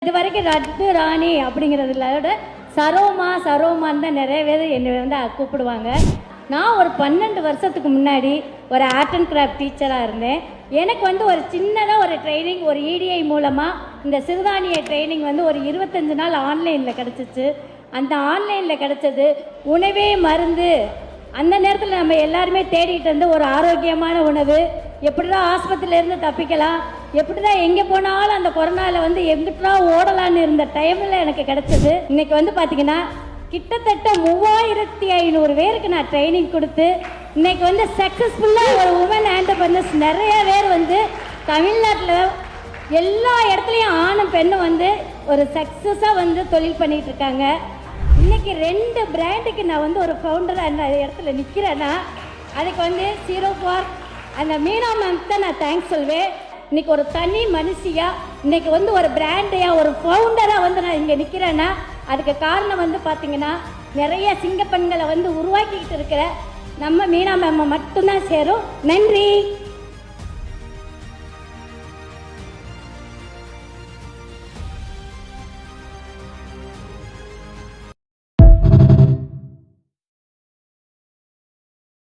இது வரைக்கும் ரட்டு ராணி அப்படிங்கிறதுல சரோமான்னு தான் நிறைய பேர் என்னை வந்து கூப்பிடுவாங்க. நான் ஒரு 12 வருஷத்துக்கு முன்னாடி ஒரு ஆர்ட் அண்ட் கிராஃப்ட் டீச்சராக இருந்தேன். எனக்கு வந்து ஒரு சின்னதாக ஒரு ட்ரைனிங் ஒரு EDI மூலமாக இந்த சிறுதானிய ட்ரைனிங் வந்து ஒரு 25 நாள் ஆன்லைனில் கிடச்சிச்சு. அந்த ஆன்லைனில் கிடச்சது உணவே மருந்து. அந்த நேரத்தில் நம்ம எல்லாருமே தேடிட்டு இருந்து ஒரு ஆரோக்கியமான உணவு, எப்படி தான் ஆஸ்பத்திரியிலேருந்து தப்பிக்கலாம், எப்படி தான் எங்கே போனாலும் அந்த கொரோனாவில் வந்து எங்கிட்டலாம் ஓடலான்னு இருந்த டைமில் எனக்கு கிடச்சது. இன்றைக்கி வந்து பார்த்திங்கன்னா கிட்டத்தட்ட 3500 பேருக்கு நான் ட்ரைனிங் கொடுத்து இன்றைக்கி வந்து சக்ஸஸ்ஃபுல்லாக ஒரு உமன் ஆண்டர்பிரனர்ஸ் நிறைய பேர் வந்து தமிழ்நாட்டில் எல்லா இடத்துலையும் ஆணும் பெண்ணும் வந்து ஒரு சக்ஸஸாக வந்து தொழில் பண்ணிகிட்டு இருக்காங்க. இன்றைக்கி 2 பிராண்டுக்கு நான் வந்து ஒரு ஃபவுண்டராக அந்த இடத்துல நிற்கிறேன்னா அதுக்கு வந்து 04 அந்த மீனா மேம்க்கு தான் நான் தேங்க்ஸ் சொல்வேன். இன்றைக்கி ஒரு தனி மனுஷியாக இன்றைக்கி வந்து ஒரு பிராண்டையாக ஒரு ஃபவுண்டராக வந்து நான் இங்கே நிற்கிறேன்னா அதுக்கு காரணம் வந்து பார்த்திங்கன்னா நிறைய சிங்கப்பெண்களை வந்து உருவாக்கிக்கிட்டு இருக்கிற நம்ம மீனா மேம் மட்டும்தான் சேரும். நன்றி.